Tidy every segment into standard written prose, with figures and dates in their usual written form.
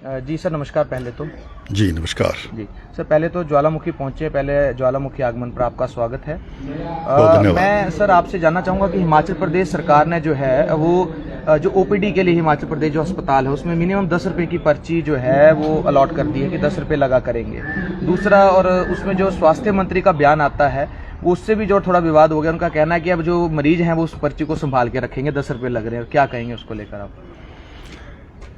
जी sir नमस्कार। पहले तो जी नमस्कार जी सर, पहले तो ज्वालामुखी पहुंचे, पहले ज्वालामुखी आगमन पर आपका स्वागत है। मैं सर आपसे जानना चाहूँगा कि हिमाचल प्रदेश सरकार ने जो है वो जो ओपीडी के लिए हिमाचल प्रदेश जो अस्पताल है उसमें मिनिमम 10 रुपये की पर्ची जो है वो अलॉट कर दी है कि 10 रुपये लगा करेंगे। दूसरा, और उसमें जो स्वास्थ्य मंत्री का बयान आता है वो उससे भी जो थोड़ा विवाद हो गया। उनका कहना है कि अब जो मरीज हैं वो उस पर्ची को संभाल के रखेंगे, 10 रुपये लग रहे हैं। क्या कहेंगे उसको लेकर आप?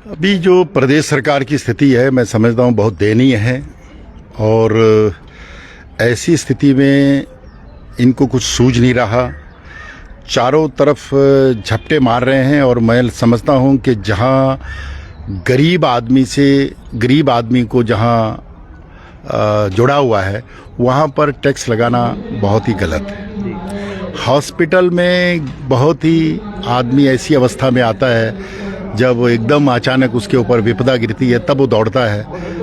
अभी जो प्रदेश सरकार की स्थिति है मैं समझता हूँ बहुत दयनीय है, और ऐसी स्थिति में इनको कुछ सूझ नहीं रहा। चारों तरफ झपटे मार रहे हैं, और मैं समझता हूँ कि जहाँ गरीब आदमी को जहाँ जुड़ा हुआ है वहाँ पर टैक्स लगाना बहुत ही गलत है। हॉस्पिटल में बहुत ही आदमी ऐसी अवस्था में आता है जब एकदम अचानक उसके ऊपर विपदा गिरती है, तब वो दौड़ता है,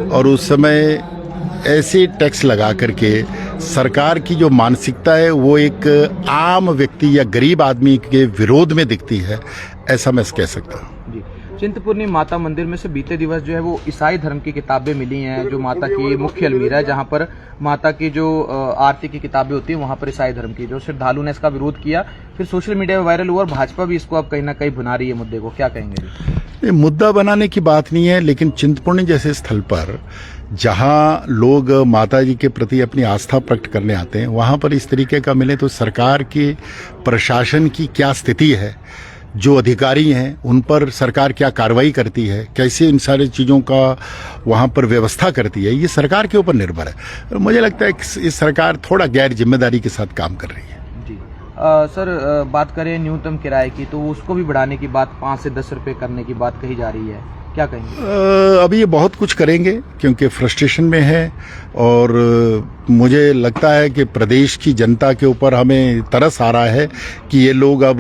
और उस समय ऐसे टैक्स लगा करके सरकार की जो मानसिकता है वो एक आम व्यक्ति या गरीब आदमी के विरोध में दिखती है, ऐसा मैं कह सकता हूँ। चिंतपूर्णी माता मंदिर में से बीते दिवस जो है वो ईसाई धर्म की किताबें मिली हैं, जो माता की मुख्य अलमीरा है, जहां पर माता की जो आरती की किताबें होती हैं वहां पर ईसाई धर्म की, जो श्रद्धालु ने इसका विरोध किया, फिर सोशल मीडिया में वायरल हुआ, और भाजपा भी इसको अब कहीं ना कहीं भुना रही है मुद्दे को। क्या कहेंगे? ये मुद्दा बनाने की बात नहीं है, लेकिन चिंतपूर्णी जैसे स्थल पर जहां लोग माता जी के प्रति अपनी आस्था प्रकट करने आते हैं वहां पर इस तरीके का मिले तो सरकार के प्रशासन की क्या स्थिति है, जो अधिकारी हैं उन पर सरकार क्या कार्रवाई करती है, कैसे इन सारी चीज़ों का वहाँ पर व्यवस्था करती है, ये सरकार के ऊपर निर्भर है। मुझे लगता है कि इस सरकार थोड़ा गैर जिम्मेदारी के साथ काम कर रही है। जी सर, बात करें न्यूनतम किराए की, तो उसको भी बढ़ाने की बात, 5 से 10 रुपये करने की बात कही जा रही है। क्या कहेंगे? अभी ये बहुत कुछ करेंगे क्योंकि फ्रस्ट्रेशन में है, और मुझे लगता है कि प्रदेश की जनता के ऊपर हमें तरस आ रहा है कि ये लोग अब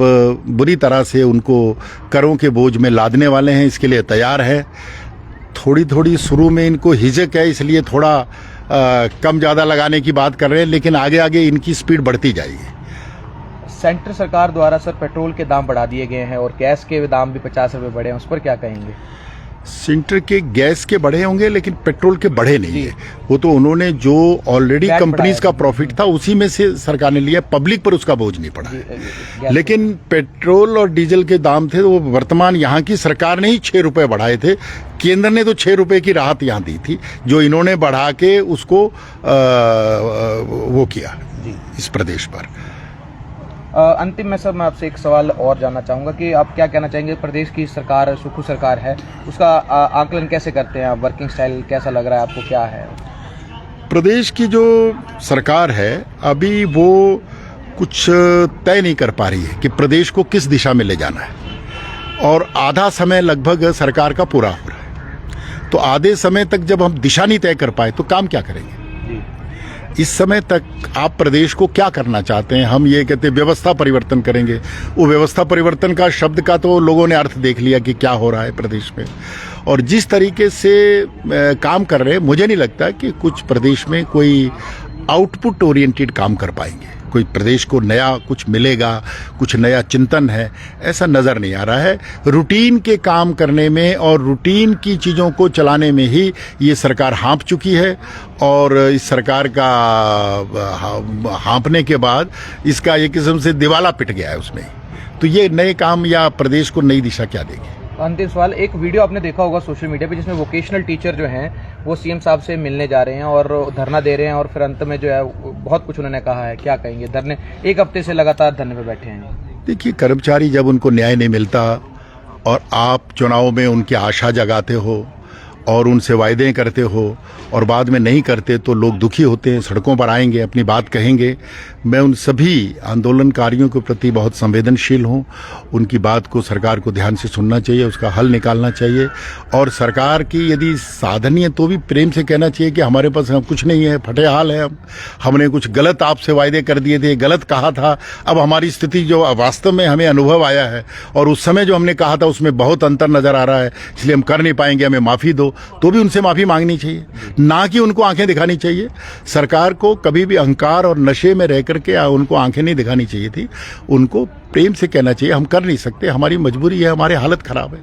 बुरी तरह से उनको करों के बोझ में लादने वाले हैं, इसके लिए तैयार है। थोड़ी थोड़ी शुरू में इनको हिचक है, इसलिए थोड़ा कम ज़्यादा लगाने की बात कर रहे हैं, लेकिन आगे आगे इनकी स्पीड बढ़ती जाएगी। सेंटर सरकार द्वारा सर पेट्रोल के दाम बढ़ा दिए गए हैं और गैस के दाम भी 50 रुपये बढ़े हैं, उस पर क्या कहेंगे? सेंटर के गैस के बढ़े होंगे लेकिन पेट्रोल के बढ़े नहीं है। वो तो उन्होंने जो ऑलरेडी कंपनीज का प्रॉफिट था उसी में से सरकार ने लिया, पब्लिक पर उसका बोझ नहीं पड़ा। लेकिन पेट्रोल और डीजल के दाम थे वो वर्तमान यहाँ की सरकार ने ही 6 रुपए बढ़ाए थे। केंद्र ने तो 6 रुपए की राहत यहाँ दी थी, जो इन्होंने बढ़ा के उसको वो किया इस प्रदेश पर। अंतिम में सर मैं आपसे एक सवाल और जानना चाहूँगा कि आप क्या कहना चाहेंगे, प्रदेश की सरकार सुखू सरकार है, उसका आकलन कैसे करते हैं आप? वर्किंग स्टाइल कैसा लग रहा है आपको, क्या है? प्रदेश की जो सरकार है अभी वो कुछ तय नहीं कर पा रही है कि प्रदेश को किस दिशा में ले जाना है, और आधा समय लगभग सरकार का पूरा हो रहा है। तो आधे समय तक जब हम दिशा नहीं तय कर पाए तो काम क्या करेंगे? इस समय तक आप प्रदेश को क्या करना चाहते हैं? हम ये कहते हैं व्यवस्था परिवर्तन करेंगे। वो व्यवस्था परिवर्तन का शब्द का तो लोगों ने अर्थ देख लिया कि क्या हो रहा है प्रदेश में, और जिस तरीके से काम कर रहे हैं मुझे नहीं लगता कि कुछ प्रदेश में कोई आउटपुट ओरिएंटेड काम कर पाएंगे, कोई प्रदेश को नया कुछ मिलेगा, कुछ नया चिंतन है, ऐसा नज़र नहीं आ रहा है। रूटीन के काम करने में और रूटीन की चीज़ों को चलाने में ही ये सरकार हाँप चुकी है, और इस सरकार का हाँपने के बाद इसका एक किस्म से दिवाला पिट गया है उसमें। तो ये नए काम या प्रदेश को नई दिशा क्या देगी? अंतिम सवाल, एक वीडियो आपने देखा होगा सोशल मीडिया पे जिसमें वोकेशनल टीचर जो हैं वो सीएम साहब से मिलने जा रहे हैं और धरना दे रहे हैं, और फिर अंत में जो है बहुत कुछ उन्होंने कहा है। क्या कहेंगे? धरने 1 हफ्ते से लगातार धरने पे बैठे हैं। देखिए, कर्मचारी जब उनको न्याय नहीं मिलता और आप चुनाव में उनकी आशा जगाते हो और उनसे वायदे करते हो और बाद में नहीं करते तो लोग दुखी होते हैं, सड़कों पर आएंगे, अपनी बात कहेंगे। मैं उन सभी आंदोलनकारियों के प्रति बहुत संवेदनशील हूं। उनकी बात को सरकार को ध्यान से सुनना चाहिए, उसका हल निकालना चाहिए, और सरकार की यदि साधन है तो भी प्रेम से कहना चाहिए कि हमारे पास कुछ नहीं है, फटे हाल है, हमने कुछ गलत आपसे वायदे कर दिए थे, गलत कहा था। अब हमारी स्थिति जो वास्तव में हमें अनुभव आया है और उस समय जो हमने कहा था उसमें बहुत अंतर नजर आ रहा है, इसलिए हम कर नहीं पाएंगे, हमें माफ़ी दो, तो भी उनसे माफ़ी मांगनी चाहिए, ना कि उनको आंखें दिखानी चाहिए। सरकार को कभी भी अहंकार और नशे में रह करके उनको आंखें नहीं दिखानी चाहिए थी, उनको प्रेम से कहना चाहिए हम कर नहीं सकते, हमारी मजबूरी है, हमारी हालत खराब है।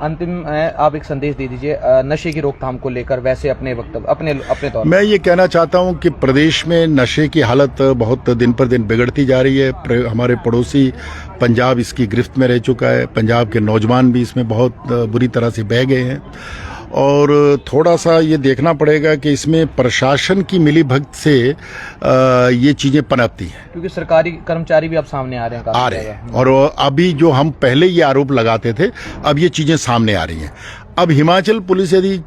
अंतिम आप एक संदेश दे दीजिए नशे की रोकथाम को लेकर, वैसे अपने वक्तव्य अपने तौर मैं ये कहना चाहता हूं कि प्रदेश में नशे की हालत बहुत दिन पर दिन बिगड़ती जा रही है। हमारे पड़ोसी पंजाब इसकी गिरफ्त में रह चुका है। पंजाब के नौजवान भी इसमें बहुत बुरी तरह से बह गए हैं और थोड़ा सा ये देखना पड़ेगा कि इसमें प्रशासन की मिलीभगत से ये चीज़ें पनपती हैं, क्योंकि सरकारी कर्मचारी भी अब सामने आ रहे हैं और अभी जो हम पहले ये आरोप लगाते थे, अब ये चीज़ें सामने आ रही हैं। अब हिमाचल पुलिस यदि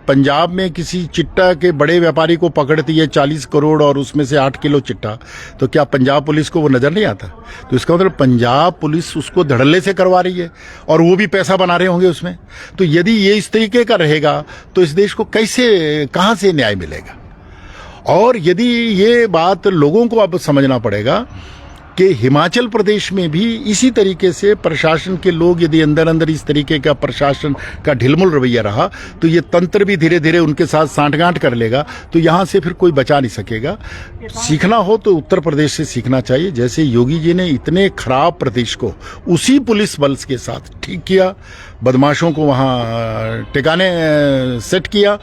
पंजाब में किसी चिट्टा के बड़े व्यापारी को पकड़ती है 40 करोड़ और उसमें से 8 किलो चिट्टा, तो क्या पंजाब पुलिस को वो नजर नहीं आता? तो इसका मतलब पंजाब पुलिस उसको धड़ल्ले से करवा रही है और वो भी पैसा बना रहे होंगे उसमें। तो यदि ये इस तरीके का रहेगा तो इस देश को कहां से न्याय मिलेगा? और यदि ये बात लोगों को अब समझना पड़ेगा कि हिमाचल प्रदेश में भी इसी तरीके से प्रशासन के लोग यदि अंदर अंदर इस तरीके का प्रशासन का ढिलमुल रवैया रहा तो ये तंत्र भी धीरे धीरे उनके साथ सांठगांठ कर लेगा, तो यहां से फिर कोई बचा नहीं सकेगा। सीखना हो तो उत्तर प्रदेश से सीखना चाहिए। जैसे योगी जी ने इतने खराब प्रदेश को उसी पुलिस बल के साथ ठीक किया, बदमाशों को वहां ठिकाने सेट किया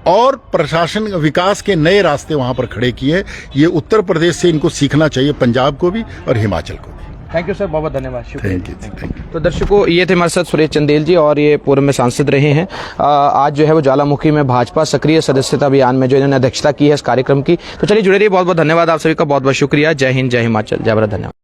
और प्रशासन विकास के नए रास्ते वहां पर खड़े किए। ये उत्तर प्रदेश से इनको सीखना चाहिए, पंजाब को भी और हिमाचल को भी। थैंक यू सर, बहुत बहुत धन्यवाद, शुक्रिया। Thank you. तो दर्शकों, ये थे हमारे साथ सुरेश चंदेल जी और ये पूर्व में सांसद रहे हैं। आज जो है वो ज्वालामुखी में भाजपा सक्रिय सदस्यता अभियान में जो इन्होंने अध्यक्षता की है इस कार्यक्रम की। तो चलिए जुड़े रहिए, बहुत बहुत धन्यवाद आप सभी का, बहुत बहुत शुक्रिया। जय हिंद, जय हिमाचल, जय भारत, धन्यवाद।